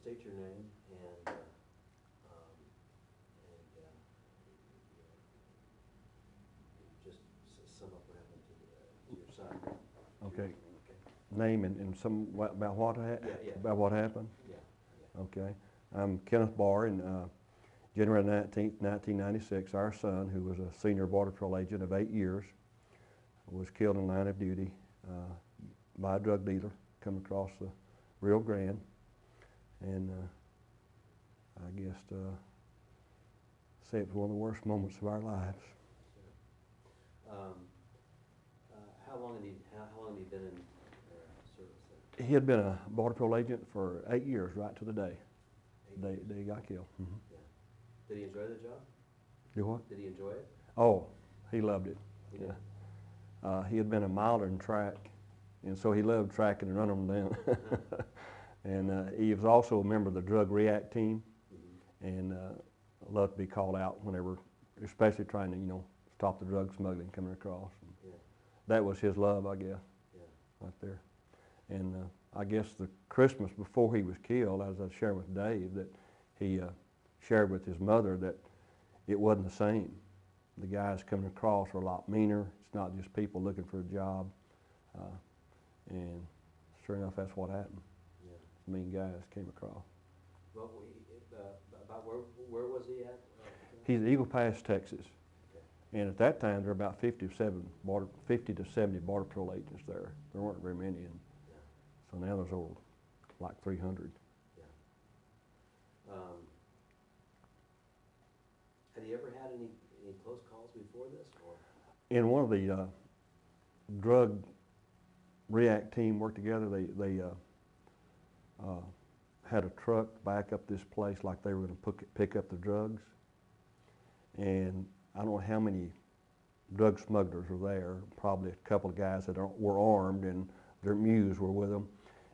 state your name and just sum up what happened to your son. Okay. Name and some about what about what happened. Yeah. Okay. I'm Kenneth Barr, and January 19th, 1996, our son, who was a senior Border Patrol agent of 8 years, was killed in line of duty by a drug dealer coming across the Rio Grande, and I guess say it was one of the worst moments of our lives. How long had he been in service? He had been a Border Patrol agent for 8 years, right to the day he got killed. Mm-hmm. Yeah. Did he enjoy the job? Do what? Did he enjoy it? Oh, he loved it. He did. He had been a miler in track, and so he loved tracking and running them down. And he was also a member of the drug react team, and loved to be called out whenever, especially trying to, stop the drug smuggling coming across. Yeah. That was his love, I guess, right there. And I guess the Christmas before he was killed, as I shared with Dave, that he shared with his mother that it wasn't the same. The guys coming across were a lot meaner. It's not just people looking for a job. And sure enough, that's what happened. Yeah. Mean guys came across. Well, about where was he at? He's at Eagle Pass, Texas. Okay. And at that time, there were about 50 to 70 Border Patrol agents there. There weren't very many. And so now there's over like 300. Yeah. Had he ever had any close calls before this? Or? In one of the drug react team worked together, they had a truck back up this place like they were going to pick up the drugs. And I don't know how many drug smugglers were there, probably a couple of guys that were armed and their mules were with them.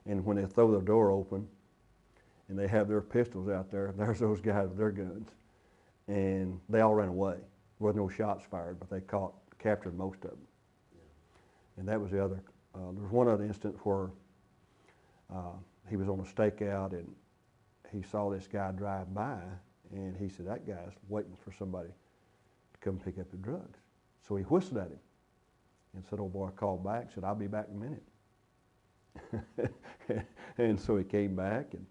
And when they throw the door open and they have their pistols out there, there's those guys with their guns. And they all ran away. There wasn't no shots fired, but they captured most of them. Yeah. And that was the other. There was one other instance where he was on a stakeout and he saw this guy drive by, and he said, that guy's waiting for somebody to come pick up the drugs. So he whistled at him and said, old boy called back, said, I'll be back in a minute. And so he came back, and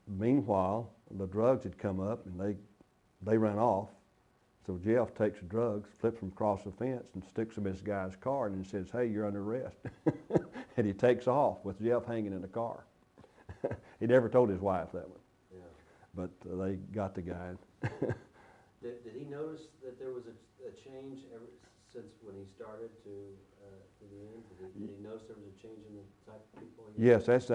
meanwhile, the drugs had come up and they ran off. So Jeff takes the drugs, flips them across the fence, and sticks them in this guy's car and says, hey, you're under arrest. And he takes off with Jeff hanging in the car. He never told his wife that one. Yeah. But they got the guy. Did he notice that there was a change ever since when he started to the end? Did he notice there was a change in the type of people? Yes, that's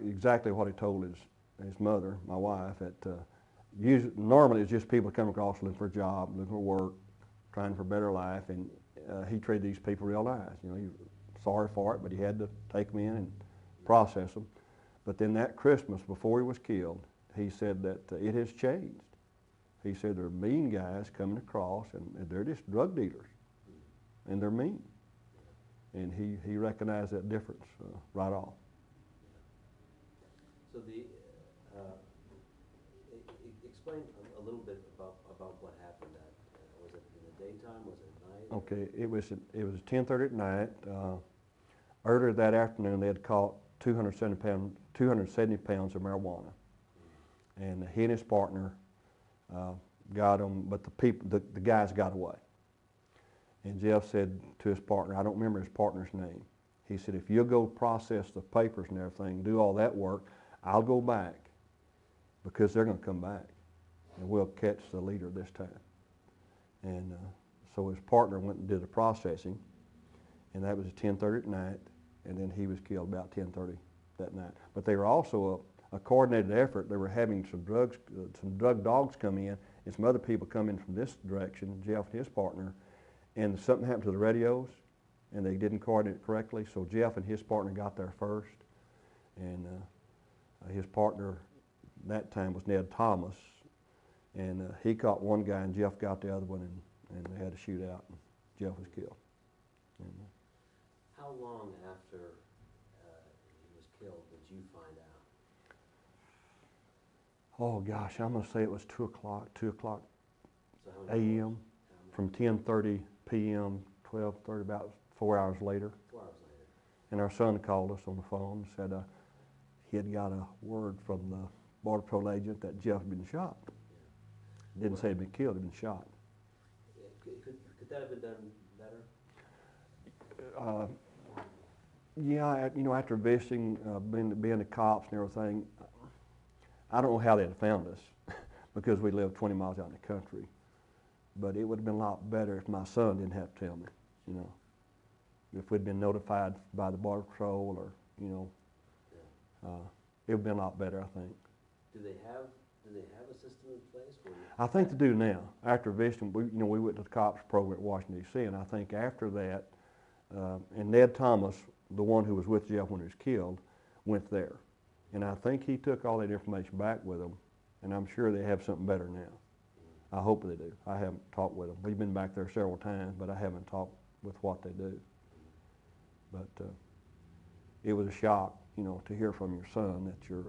exactly what he told his mother, my wife. That normally it's just people come across looking for a job, looking for work, trying for a better life, and he treated these people real nice. He was sorry for it, but he had to take them in and process them. But then that Christmas, before he was killed, he said that it has changed. He said there are mean guys coming across, and they're just drug dealers, and they're mean. And he recognized that difference right off. So explain a little bit about what happened. Was it in the daytime? Was it at night? Okay, it was 10:30 at night. Earlier that afternoon, they had caught 270 pounds of marijuana, and he and his partner got them, but the guys got away. And Jeff said to his partner, I don't remember his partner's name. He said, if you'll go process the papers and everything, do all that work, I'll go back because they're going to come back, and we'll catch the leader this time. And so his partner went and did the processing, and that was at 10:30 at night, and then he was killed about 10:30 that night. But they were also a coordinated effort. They were having some drug dogs come in, and some other people come in from this direction, Jeff and his partner, and something happened to the radios, and they didn't coordinate correctly, so Jeff and his partner got there first, and his partner that time was Ned Thomas, and he caught one guy, and Jeff got the other one, and they had a shootout, and Jeff was killed. And, how long after he was killed did you find out? Oh gosh, I'm gonna say it was 2 o'clock So how many a.m. hours? from 10:30 p.m., 12:30, about 4 hours later. 4 hours later. And our son called us on the phone and said he had got a word from the Border Patrol agent that Jeff had been shot. Yeah. Didn't say he'd been killed, he'd been shot. Could that have been done better? Yeah, after visiting, being the cops and everything, I don't know how they'd have found us because we live 20 miles out in the country. But it would have been a lot better if my son didn't have to tell me, If we'd been notified by the Border Patrol or, Yeah. it would have been a lot better, I think. Do they have a system in place where I think they do now. After visiting, we went to the cops program at Washington, D.C., and I think after that, and Ned Thomas, the one who was with Jeff when he was killed, went there. And I think he took all that information back with him, and I'm sure they have something better now. I hope they do. I haven't talked with them. We've been back there several times, but I haven't talked with what they do. But it was a shock, to hear from your son that your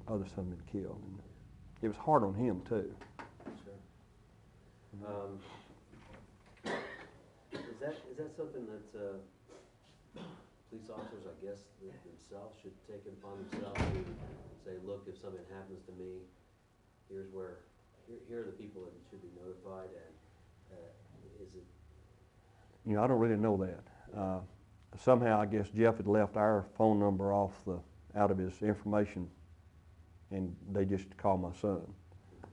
other son had been killed. And it was hard on him, too. Sure. Is that something that police officers, I guess, themselves should take it upon themselves to say, look, if something happens to me, here are the people that should be notified, and is it? I don't really know that. Somehow, I guess Jeff had left our phone number out of his information, and they just called my son.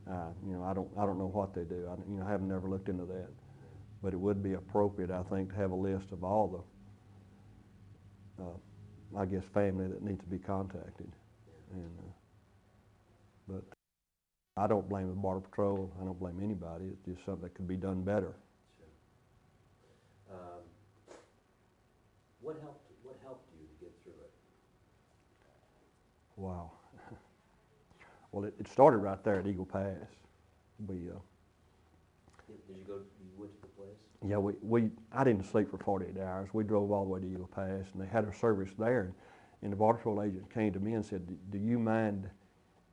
I don't know what they do. I haven't never looked into that, but it would be appropriate, I think, to have a list of all the, I guess, family that needs to be contacted. And but I don't blame the Border Patrol. I don't blame anybody. It's just something that could be done better. Sure. What helped you to get through it? Wow. Well, it started right there at Eagle Pass. Did you went to the place? Yeah, I didn't sleep for 48 hours. We drove all the way to Eagle Pass, and they had a service there. And the Border Patrol agent came to me and said, do you mind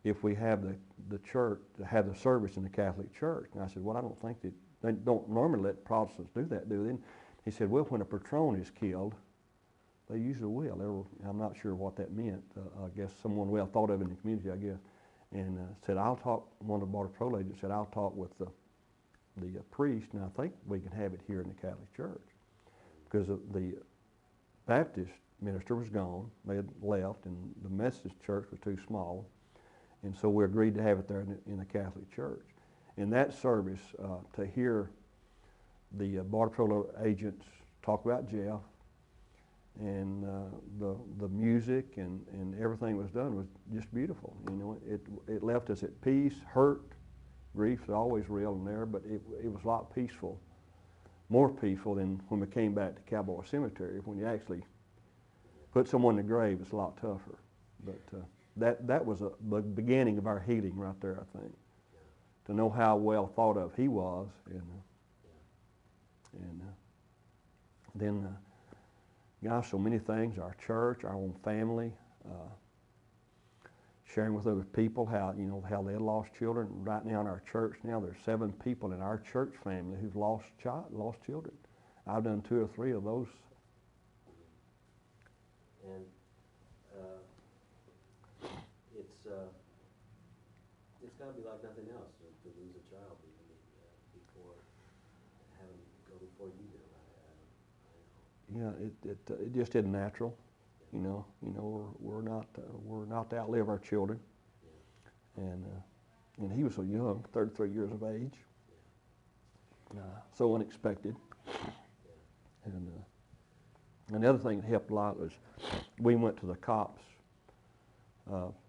if we have the church, have the service in the Catholic Church? And I said, well, I don't think they don't normally let Protestants do that, do they? And he said, well, when a patron is killed, they usually will. I'm not sure what that meant. I guess someone well thought of in the community, I guess. And said, one of the Border Patrol agents said, I'll talk with the priest, and I think we can have it here in the Catholic Church. Because the Baptist minister was gone. They had left, and the Methodist church was too small. And so we agreed to have it there in the Catholic Church. In that service, to hear the Border Patrol agents talk about Jeff, and the music and everything was done was just beautiful. It left us at peace. Hurt, grief is always real in there, but it was a lot peaceful, more peaceful than when we came back to Cowboy Cemetery. When you actually put someone in the grave, it's a lot tougher. But that was the beginning of our healing right there, I think. Yeah. To know how well thought of he was, and then. Gosh, so many things, our church, our own family, sharing with other people how they had lost children. Right now in our church now, there's 7 people in our church family who've lost children. I've done 2 or 3 of those. And it's got to be like nothing else to lose a child before having to go before you do. Yeah, it just isn't natural, We're not to outlive our children, and he was so young, 33 years of age, so unexpected. And another thing that helped a lot was we went to the cops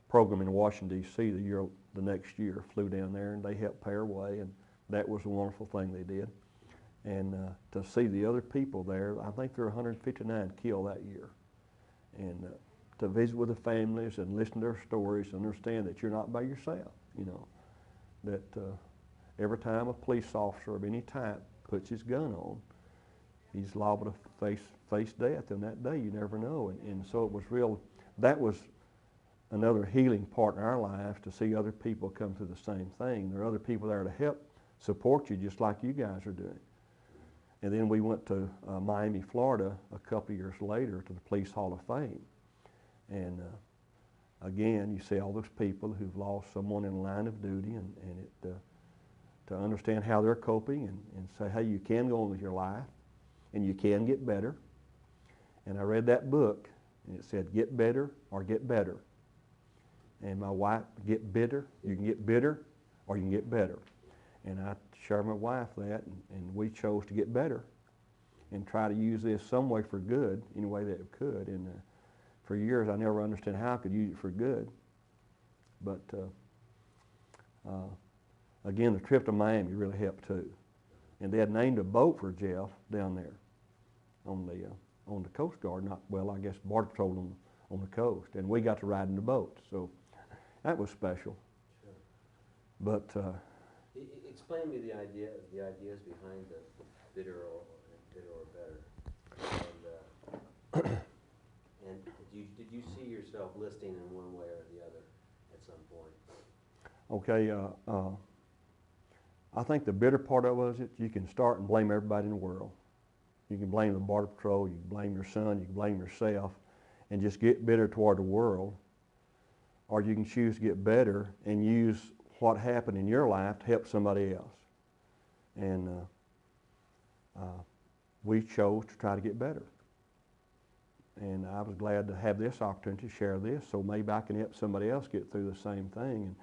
program in Washington D.C. the next year, flew down there, and they helped pay our way, and that was a wonderful thing they did. And to see the other people there, I think there were 159 killed that year. And to visit with the families and listen to their stories, understand that you're not by yourself, that every time a police officer of any type puts his gun on, he's liable to face death, and that day you never know. And so it was real, that was another healing part in our life to see other people come through the same thing. There are other people there to help support you just like you guys are doing. And then we went to Miami, Florida a couple of years later to the Police Hall of Fame. And again, you see all those people who've lost someone in the line of duty, and to understand how they're coping and say, hey, you can go on with your life and you can get better. And I read that book and it said, get better or get better. And my wife, get bitter, you can get bitter or you can get better. And I shared with my wife that, and we chose to get better and try to use this some way for good, any way that it could. And for years I never understood how I could use it for good. But again, the trip to Miami really helped too. And they had named a boat for Jeff down there on the Coast Guard, I guess Border Patrol on the coast. And we got to ride in the boat, so that was special. Sure. But explain to me the ideas behind the bitter or better. And did you see yourself listing in one way or the other at some point? Okay, I think the bitter part of it was that you can start and blame everybody in the world. You can blame the Border Patrol, you can blame your son, you can blame yourself, and just get bitter toward the world. Or you can choose to get better and use what happened in your life to help somebody else. And we chose to try to get better. And I was glad to have this opportunity to share this, so maybe I can help somebody else get through the same thing.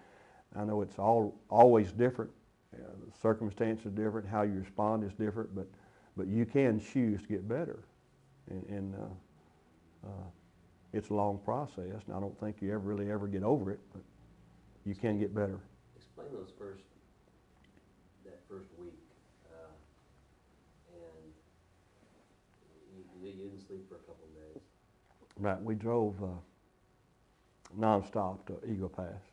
And I know it's always different. The circumstances are different, how you respond is different, but you can choose to get better. And it's a long process, and I don't think you ever get over it, but you can get better. Explain that first week, and you didn't sleep for a couple of days. Right, we drove nonstop to Eagle Pass.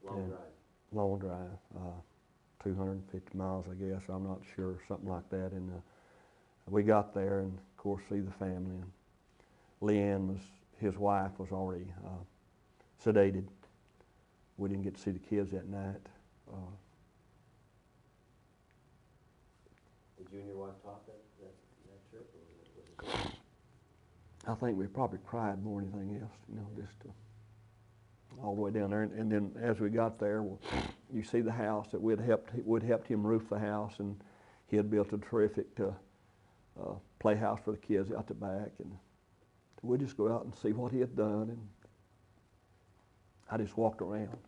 Long drive. Long drive, 250 miles, I guess. I'm not sure, something like that. And we got there, and of course, see the family. And Leanne his wife was already sedated. We didn't get to see the kids that night. Did you and your wife talk that trip, or was it? I think we probably cried more than anything else, just all the way down there. And then as we got there, you see the house that we'd helped him roof the house, and he had built a terrific playhouse for the kids out the back. And we'd just go out and see what he had done, and I just walked around.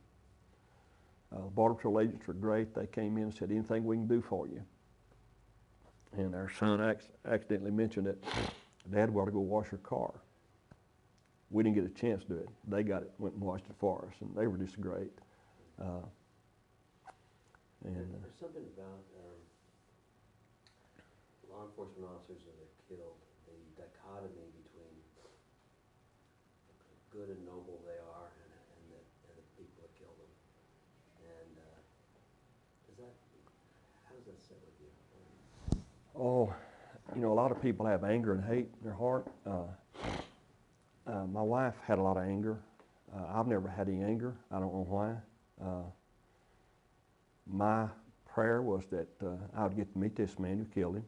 Border Patrol agents were great. They came in and said, anything we can do for you. And our son accidentally mentioned it. Dad, we ought to go wash your car. We didn't get a chance to do it. They went and washed it for us, and they were just great. There's something about law enforcement officers that are killed, the dichotomy between good and noble they are, and the people that kill them. And how does that sit with you? Oh, a lot of people have anger and hate in their heart. My wife had a lot of anger. I've never had any anger. I don't know why. My prayer was that I would get to meet this man who killed him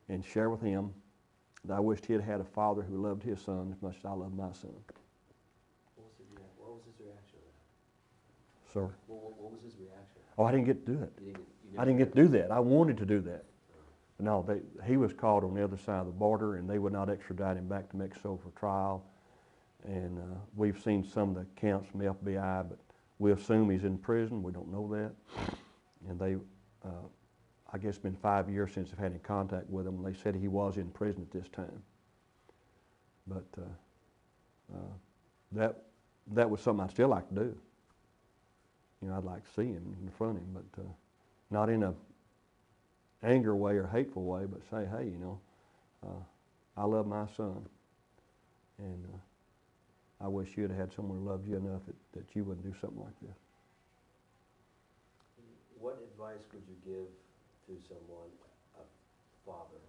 and share with him that I wished he had had a father who loved his son as much as I love my son. What was his reaction to that? Sir? What was his reaction? Oh, I didn't get to do it. I didn't get to do that. I wanted to do that. No, he was caught on the other side of the border, and they would not extradite him back to Mexico for trial. And we've seen some of the accounts from the FBI, but we assume he's in prison. We don't know that. And I guess it's been 5 years since I've had any contact with him, and they said he was in prison at this time. But that was something I'd still like to do. I'd like to see him and confront him, but not in a anger way or hateful way, but say, hey, I love my son, and I wish you'd have had someone who loved you enough that you wouldn't do something like this. What advice would you give to someone, a father?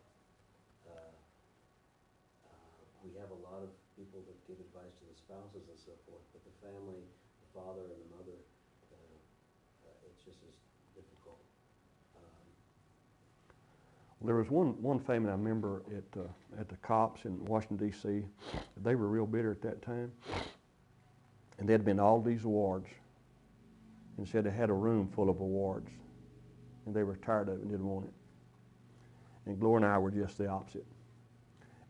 We have a lot of people that give advice to the spouses and so forth, but the family, the father and the mother, it's just as difficult. There was one family I remember at the cops in Washington, D.C. They were real bitter at that time, and they'd been to all these awards and said they had a room full of awards, and they were tired of it and didn't want it. And Gloria and I were just the opposite.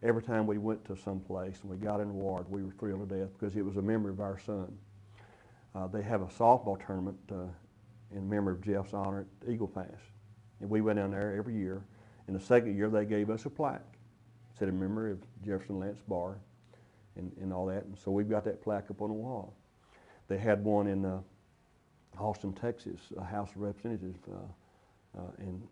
Every time we went to some place and we got an award, we were thrilled to death because it was a memory of our son. They have a softball tournament in memory of Jeff's honor at Eagle Pass, and we went down there every year. In the second year, they gave us a plaque, said in memory of Jefferson Lance Barr and all that. And so we've got that plaque up on the wall. They had one in Austin, Texas, a House of Representatives, and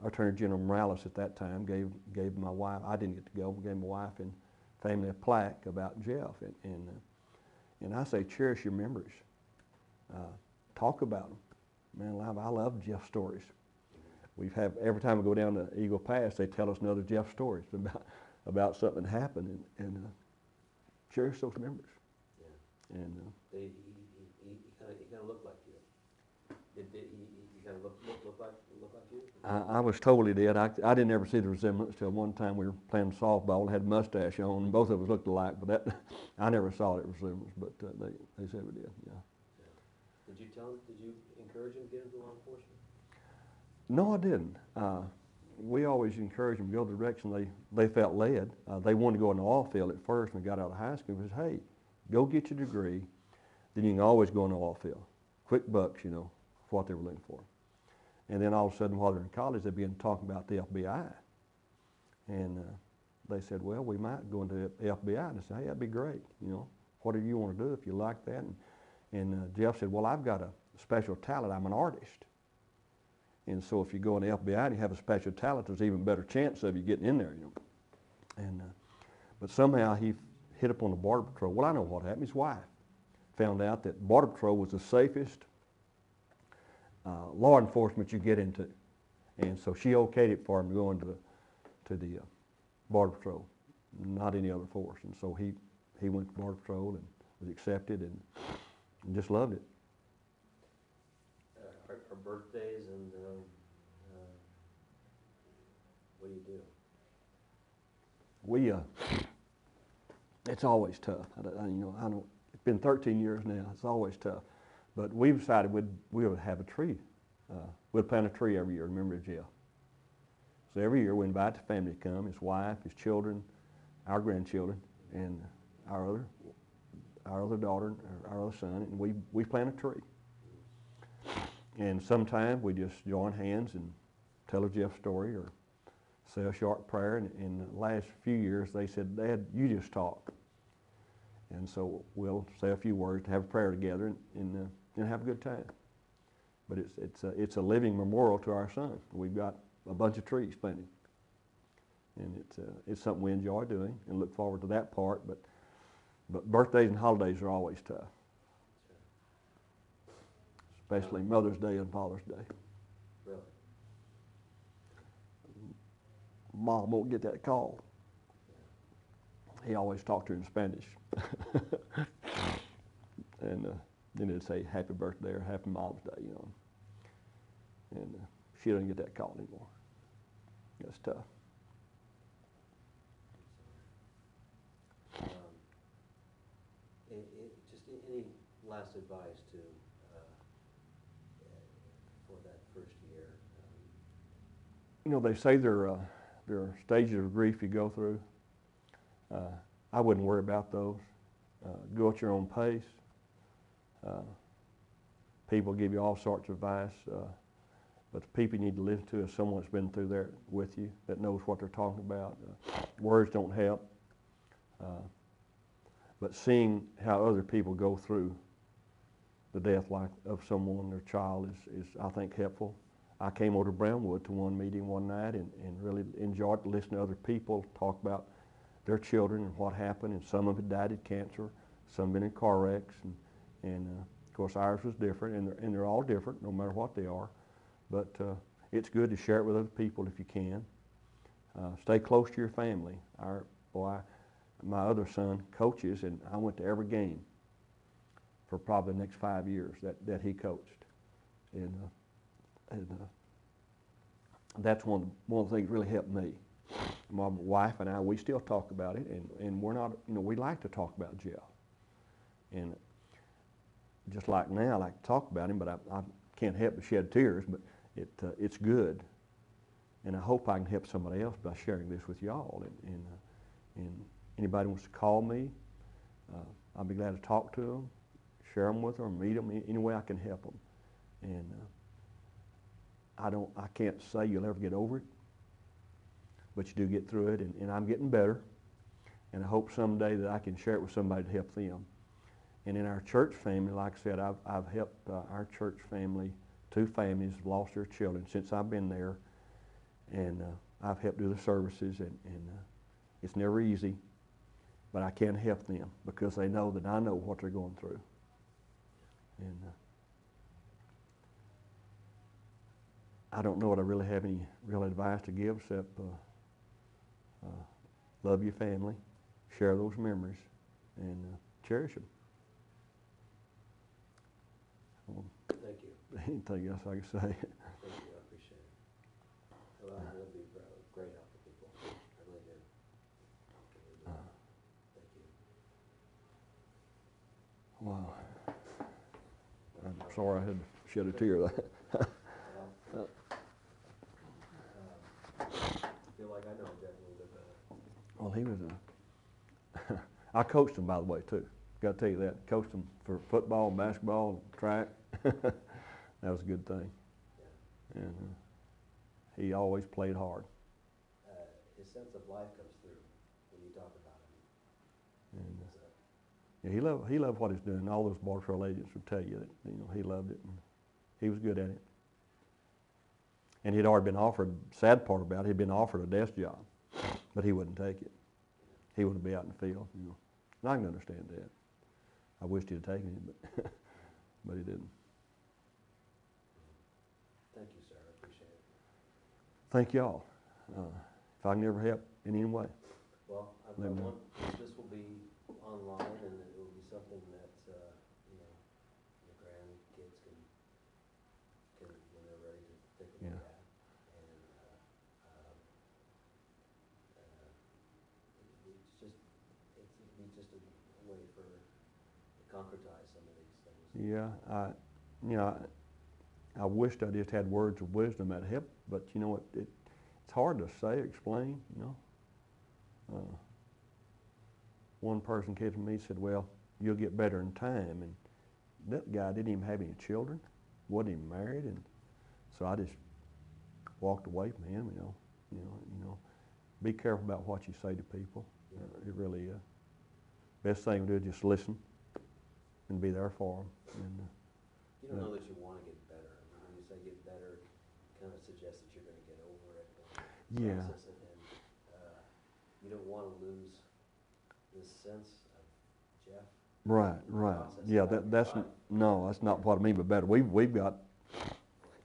Attorney General Morales at that time gave my wife, I didn't get to go, gave my wife and family a plaque about Jeff. And I say, cherish your memories. Talk about them. Man, I love Jeff's stories. Every time we go down to Eagle Pass, they tell us another Jeff stories about something that happened, and cherish those memories. Yeah. And he kind of looked like you. He kind of looked like you? I was totally dead. I didn't ever see the resemblance till one time we were playing softball and had a mustache on, and both of us looked alike, but that I never saw that resemblance, but they said we did, yeah. Did you encourage him to get into law enforcement? No, I didn't. We always encouraged them to go the direction they felt led. They wanted to go in the oil field at first when they got out of high school. We said, hey, go get your degree, then you can always go in the oil field. Quick bucks, you know, for what they were looking for. And then all of a sudden, while they're in college, they began talking about the FBI. And they said, well, we might go into the FBI. And I said, hey, that'd be great, you know, whatever you want to do if you like that. And Jeff said, well, I've got a special talent. I'm an artist. And so if you go in the FBI and you have a special talent, there's even better chance of you getting in there, you know. And but somehow he hit up on the Border Patrol. Well, I know what happened. His wife found out that Border Patrol was the safest law enforcement you get into. And so she okayed it for him to go into the Border Patrol, not any other force. And so he went to Border Patrol and was accepted and just loved it. Our birthdays and what do you do? It's always tough. It's been 13 years now. It's always tough. But we've decided we would have a tree. We'd plant a tree every year, remember Jeff. So every year we invite the family to come, his wife, his children, our grandchildren, and our other daughter, our other son, and we plant a tree. And sometimes we just join hands and tell a Jeff story or say a short prayer. And in the last few years, they said, Dad, you just talk. And so we'll say a few words, have a prayer together, and have a good time. But it's a living memorial to our son. We've got a bunch of trees planted. And it's something we enjoy doing and look forward to that part. But birthdays and holidays are always tough. Especially Mother's Day and Father's Day. Really? Mom won't get that call. He always talked to her in Spanish. And then it'd say happy birthday or happy Mom's Day, you know. And she doesn't get that call anymore. That's tough. Just any last advice to for that first year? You know, they say there are stages of grief you go through. I wouldn't worry about those. Go at your own pace. People give you all sorts of advice, but the people you need to listen to is someone that's been through there with you, that knows what they're talking about. Words don't help, but seeing how other people go through the death of someone, their child, is I think helpful. I came over to Brownwood to one meeting one night and really enjoyed listening to other people talk about their children and what happened, and some of them died of cancer, some been in car wrecks, and of course ours was different, and they're all different no matter what they are. But it's good to share it with other people if you can. Stay close to your family. my other son coaches, and I went to every game for probably the next 5 years that he coached. And that's one of the things that really helped me. My wife and I, we still talk about it, and we're not, we like to talk about Jeff. And just like now, I like to talk about him, but I can't help but shed tears, but it's good. And I hope I can help somebody else by sharing this with y'all. And anybody wants to call me, I'll be glad to talk to them, share them with them, meet them, any way I can help them. And I can't say you'll ever get over it, but you do get through it, and I'm getting better. And I hope someday that I can share it with somebody to help them. And in our church family, like I said, I've helped our church family, 2 families have lost their children since I've been there. And I've helped do the services, and it's never easy, but I can help them because they know that I know what they're going through. And I don't know what I really have any real advice to give except love your family, share those memories, and cherish them. Thank you. Anything else I can say? Thank you, I appreciate it. Well, it'll be a great help for people. I really do. Thank you. Wow. I'm sorry I had to shed a tear there. I feel like I know Jeff a little bit better. Well, he was I coached him, by the way, too. Got to tell you that. Coached him for football, basketball, track. That was a good thing. Yeah. And he always played hard. His sense of life comes through when you talk about him. And yeah, he loved what he's doing. All those Border Patrol agents would tell you that he loved it, and he was good at it. And he'd already been offered. Sad part about it, he'd been offered a desk job, but he wouldn't take it. He wanted to be out in the field. And I can understand that. I wished he'd taken it, but he didn't. Thank you, sir. I appreciate it. Thank y'all. If I can ever help in any way. Well, Let me know. this will be online, and it will be something that the grandkids can when they're ready to take a look at. And it'd be just a way for to concretize some of these things. Yeah, I wished I just had words of wisdom that helped, but it's hard to say, explain, One person came to me and said, well, you'll get better in time, and that guy didn't even have any children, wasn't even married, and so I just walked away from him, Be careful about what you say to people. It really is. Best thing to do is just listen and be there for them. And, you don't know that you want to get better. I mean, when you say get better, it kind of suggests that you're going to get over it. Yeah. And you don't want to lose this sense of Jeff. Right. Yeah, that's not what I mean by better. We've got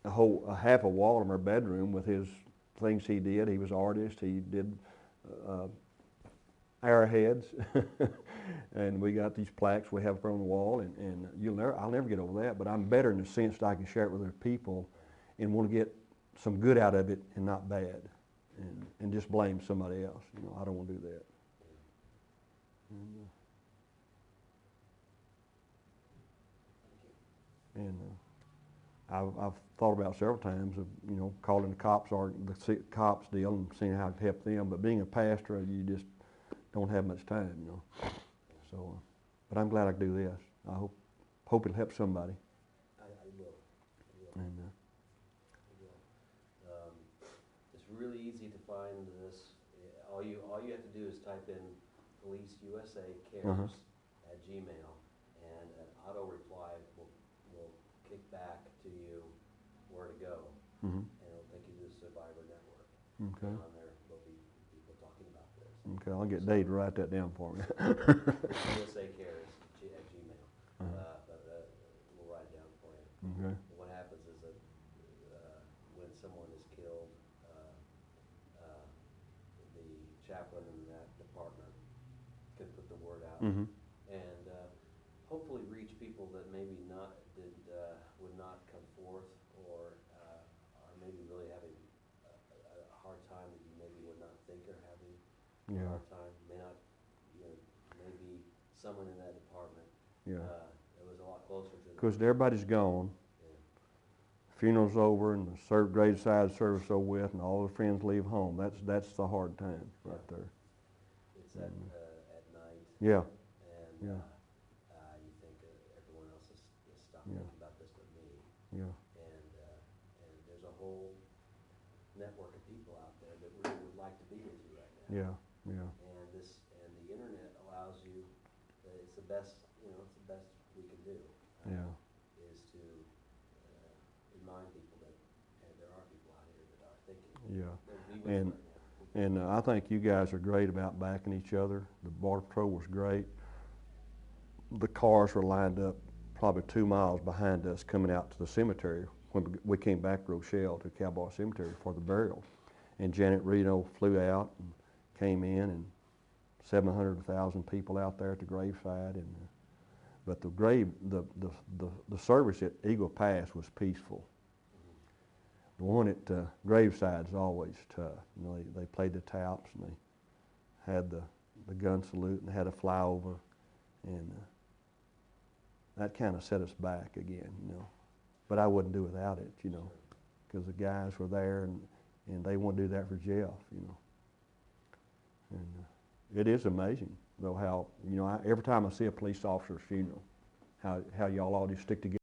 a half a wall in our bedroom with his things he did. He was an artist. He did arrowheads, and we got these plaques we have up on the wall, and I'll never get over that. But I'm better in the sense that I can share it with other people, and want to get some good out of it and not bad, and just blame somebody else. I don't want to do that. And I've thought about several times of calling the cops or the cops deal and seeing how to help them. But being a pastor, you just don't have much time, So, but I'm glad I can do this. I hope it'll help somebody. I will. And it's really easy to find this. All you have to do is type in ChaplainUSA cares at Gmail, and an auto reply will kick back to you where to go, and it'll take you to the Survivor Network. Okay. And on there there'll be people talking about this. Okay, I'll get Dave to write that down for me. USA cares at Gmail, but we'll write it down for you. Okay. What happens is that when someone is killed, the chaplain in that department Mm-hmm. and hopefully reach people that maybe would not come forth, or are maybe really having a hard time that you maybe would not think are having a Yeah. hard time. May not, maybe someone in that department. Yeah. It was a lot closer to. Because everybody's gone. Yeah. Funeral's over and the graveside service over with, and all the friends leave home. That's the hard time right there. It's at night. Yeah. And Yeah. you think everyone else is stopped Yeah. thinking about this but me. Yeah. And there's a whole network of people out there that really would like to be with you right now. Yeah. Yeah. And the internet allows you. It's the best. It's the best we can do. Yeah. Is to remind people that there are people out here that are thinking. Yeah. That we with you right now. And I think you guys are great about backing each other. The Border Patrol was great. The cars were lined up probably 2 miles behind us coming out to the cemetery when we came back to Rochelle to Cowboy Cemetery for the burial. And Janet Reno flew out and came in, and 700,000 people out there at the graveside. And but the service at Eagle Pass was peaceful. The one at Graveside's always tough. They played the taps, and they had the gun salute, and they had a flyover, and that kind of set us back again, But I wouldn't do without it, because the guys were there, and they want to do that for Jeff, And it is amazing, though, how every time I see a police officer's funeral, how y'all all just stick together.